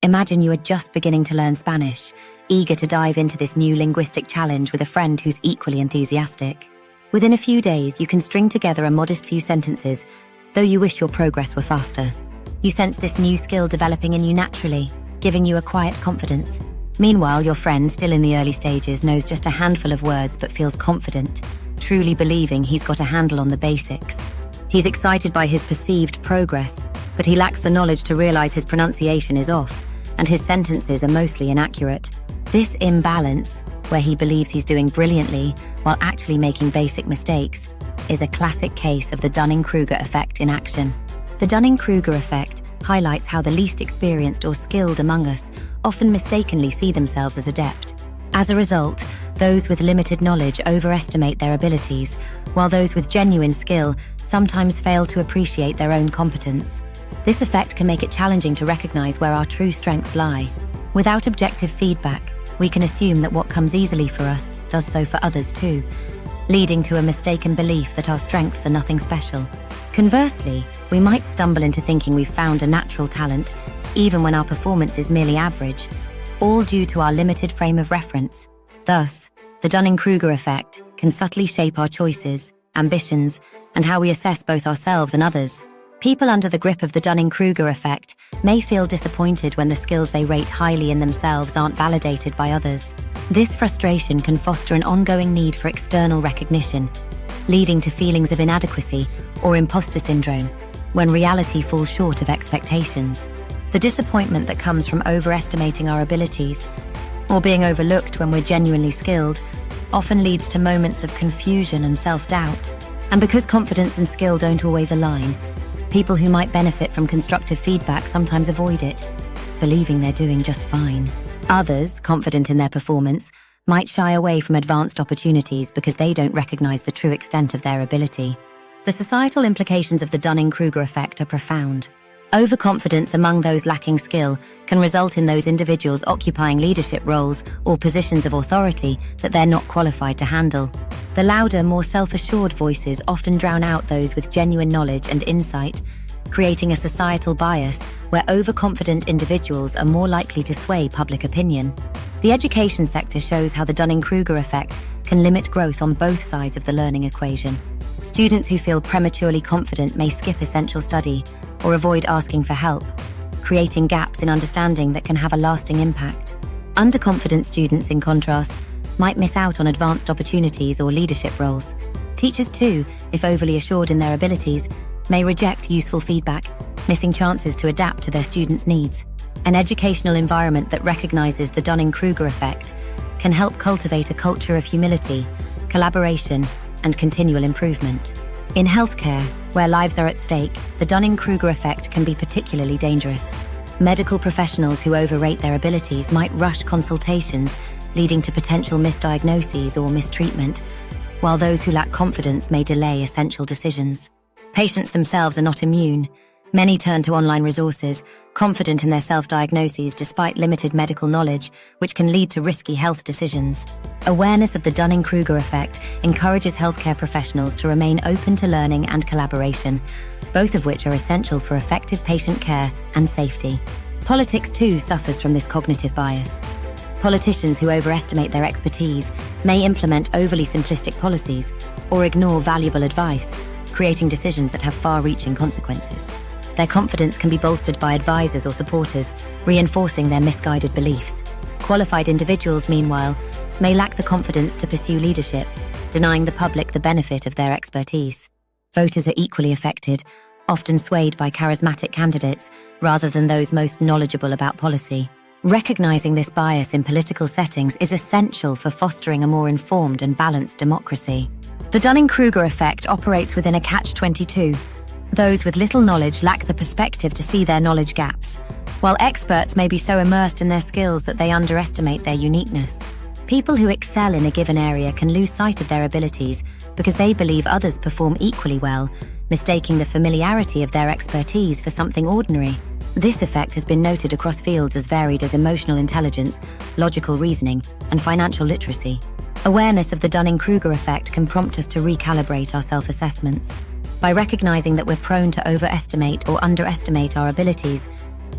Imagine you are just beginning to learn Spanish, eager to dive into this new linguistic challenge with a friend who's equally enthusiastic. Within a few days, you can string together a modest few sentences, though you wish your progress were faster. You sense this new skill developing in you naturally, giving you a quiet confidence. Meanwhile, your friend, still in the early stages, knows just a handful of words but feels confident, truly believing he's got a handle on the basics. He's excited by his perceived progress, but he lacks the knowledge to realize his pronunciation is off, and his sentences are mostly inaccurate. This imbalance, where he believes he's doing brilliantly while actually making basic mistakes, is a classic case of the Dunning-Kruger effect in action. The Dunning-Kruger effect highlights how the least experienced or skilled among us often mistakenly see themselves as adept. As a result, those with limited knowledge overestimate their abilities, while those with genuine skill sometimes fail to appreciate their own competence. This effect can make it challenging to recognize where our true strengths lie. Without objective feedback, we can assume that what comes easily for us does so for others too, leading to a mistaken belief that our strengths are nothing special. Conversely, we might stumble into thinking we've found a natural talent, even when our performance is merely average, all due to our limited frame of reference. Thus, the Dunning-Kruger effect can subtly shape our choices, ambitions, and how we assess both ourselves and others. People under the grip of the Dunning-Kruger effect may feel disappointed when the skills they rate highly in themselves aren't validated by others. This frustration can foster an ongoing need for external recognition, leading to feelings of inadequacy or imposter syndrome when reality falls short of expectations. The disappointment that comes from overestimating our abilities or being overlooked when we're genuinely skilled often leads to moments of confusion and self-doubt. And because confidence and skill don't always align, people who might benefit from constructive feedback sometimes avoid it, believing they're doing just fine. Others, confident in their performance, might shy away from advanced opportunities because they don't recognize the true extent of their ability. The societal implications of the Dunning-Kruger effect are profound. Overconfidence among those lacking skill can result in those individuals occupying leadership roles or positions of authority that they're not qualified to handle. The louder, more self-assured voices often drown out those with genuine knowledge and insight, creating a societal bias where overconfident individuals are more likely to sway public opinion. The education sector shows how the Dunning-Kruger effect can limit growth on both sides of the learning equation. Students who feel prematurely confident may skip essential study or avoid asking for help, creating gaps in understanding that can have a lasting impact. Underconfident students, in contrast, might miss out on advanced opportunities or leadership roles. Teachers too, if overly assured in their abilities, may reject useful feedback, missing chances to adapt to their students' needs. An educational environment that recognizes the Dunning-Kruger effect can help cultivate a culture of humility, collaboration, and continual improvement. In healthcare, where lives are at stake, the Dunning-Kruger effect can be particularly dangerous. Medical professionals who overrate their abilities might rush consultations, leading to potential misdiagnoses or mistreatment, while those who lack confidence may delay essential decisions. Patients themselves are not immune. Many turn to online resources, confident in their self-diagnoses despite limited medical knowledge, which can lead to risky health decisions. Awareness of the Dunning-Kruger effect encourages healthcare professionals to remain open to learning and collaboration, both of which are essential for effective patient care and safety. Politics too suffers from this cognitive bias. Politicians who overestimate their expertise may implement overly simplistic policies or ignore valuable advice, creating decisions that have far-reaching consequences. Their confidence can be bolstered by advisors or supporters, reinforcing their misguided beliefs. Qualified individuals, meanwhile, may lack the confidence to pursue leadership, denying the public the benefit of their expertise. Voters are equally affected, often swayed by charismatic candidates rather than those most knowledgeable about policy. Recognizing this bias in political settings is essential for fostering a more informed and balanced democracy. The Dunning-Kruger effect operates within a catch-22. Those with little knowledge lack the perspective to see their knowledge gaps, while experts may be so immersed in their skills that they underestimate their uniqueness. People who excel in a given area can lose sight of their abilities because they believe others perform equally well, mistaking the familiarity of their expertise for something ordinary. This effect has been noted across fields as varied as emotional intelligence, logical reasoning, and financial literacy. Awareness of the Dunning-Kruger effect can prompt us to recalibrate our self-assessments. By recognizing that we're prone to overestimate or underestimate our abilities,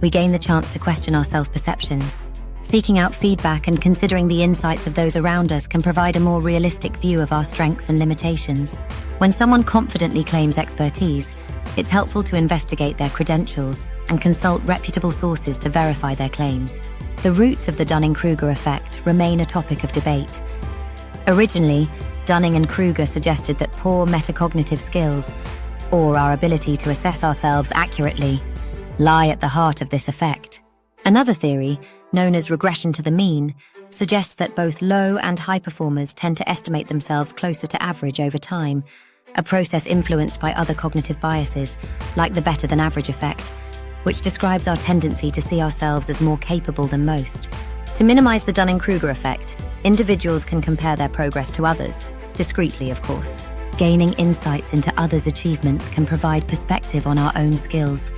we gain the chance to question our self-perceptions. Seeking out feedback and considering the insights of those around us can provide a more realistic view of our strengths and limitations. When someone confidently claims expertise, it's helpful to investigate their credentials and consult reputable sources to verify their claims. The roots of the Dunning-Kruger effect remain a topic of debate. Originally, Dunning and Kruger suggested that poor metacognitive skills, or our ability to assess ourselves accurately, lie at the heart of this effect. Another theory, known as regression to the mean, suggests that both low and high performers tend to estimate themselves closer to average over time, a process influenced by other cognitive biases, like the better-than-average effect, which describes our tendency to see ourselves as more capable than most. To minimize the Dunning-Kruger effect, individuals can compare their progress to others, discreetly, of course. Gaining insights into others' achievements can provide perspective on our own skills,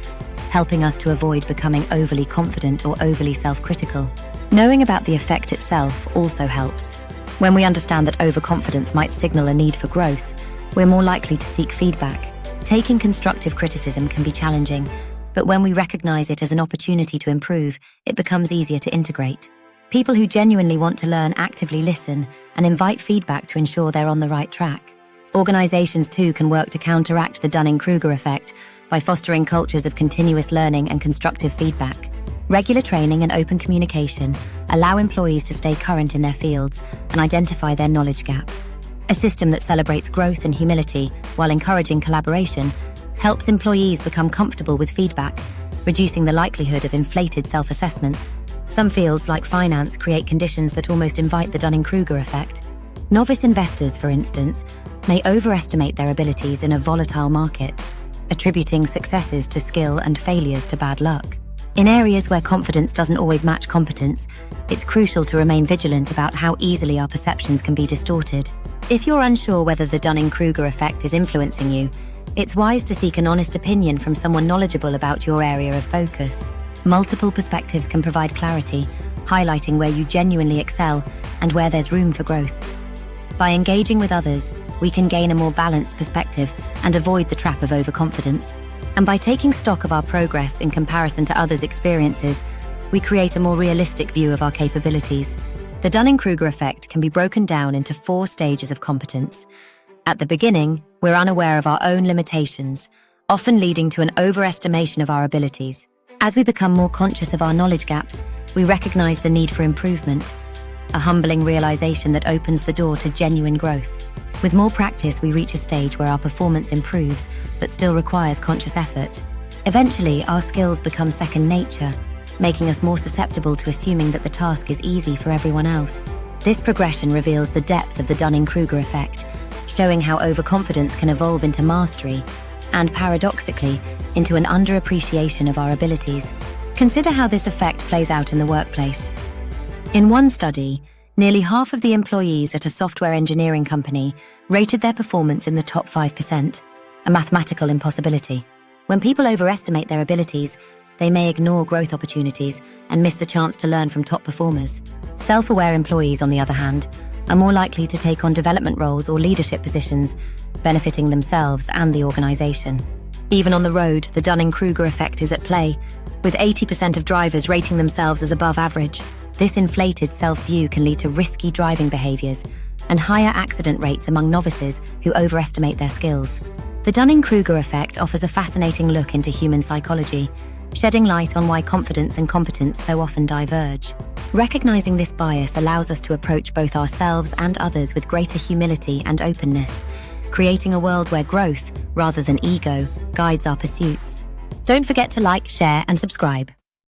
helping us to avoid becoming overly confident or overly self-critical. Knowing about the effect itself also helps. When we understand that overconfidence might signal a need for growth, we're more likely to seek feedback. Taking constructive criticism can be challenging, but when we recognize it as an opportunity to improve, it becomes easier to integrate. People who genuinely want to learn actively listen and invite feedback to ensure they're on the right track. Organizations too can work to counteract the Dunning-Kruger effect by fostering cultures of continuous learning and constructive feedback. Regular training and open communication allow employees to stay current in their fields and identify their knowledge gaps. A system that celebrates growth and humility while encouraging collaboration helps employees become comfortable with feedback, reducing the likelihood of inflated self-assessments. Some fields, like finance, create conditions that almost invite the Dunning-Kruger effect. Novice investors, for instance, may overestimate their abilities in a volatile market, attributing successes to skill and failures to bad luck. In areas where confidence doesn't always match competence, it's crucial to remain vigilant about how easily our perceptions can be distorted. If you're unsure whether the Dunning-Kruger effect is influencing you, it's wise to seek an honest opinion from someone knowledgeable about your area of focus. Multiple perspectives can provide clarity, highlighting where you genuinely excel and where there's room for growth. By engaging with others, we can gain a more balanced perspective and avoid the trap of overconfidence. And by taking stock of our progress in comparison to others' experiences, we create a more realistic view of our capabilities. The Dunning-Kruger effect can be broken down into 4 stages of competence. At the beginning, we're unaware of our own limitations, often leading to an overestimation of our abilities. As we become more conscious of our knowledge gaps, we recognize the need for improvement, a humbling realization that opens the door to genuine growth. With more practice, we reach a stage where our performance improves, but still requires conscious effort. Eventually, our skills become second nature, making us more susceptible to assuming that the task is easy for everyone else. This progression reveals the depth of the Dunning-Kruger effect, showing how overconfidence can evolve into mastery, and paradoxically, into an underappreciation of our abilities. Consider how this effect plays out in the workplace. In one study, nearly half of the employees at a software engineering company rated their performance in the top 5%, a mathematical impossibility. When people overestimate their abilities, they may ignore growth opportunities and miss the chance to learn from top performers. Self-aware employees, on the other hand, are more likely to take on development roles or leadership positions, benefiting themselves and the organization. Even on the road, the Dunning-Kruger effect is at play, with 80% of drivers rating themselves as above average. This inflated self-view can lead to risky driving behaviors and higher accident rates among novices who overestimate their skills. The Dunning-Kruger effect offers a fascinating look into human psychology, shedding light on why confidence and competence so often diverge. Recognizing this bias allows us to approach both ourselves and others with greater humility and openness, creating a world where growth, rather than ego, guides our pursuits. Don't forget to like, share, and subscribe.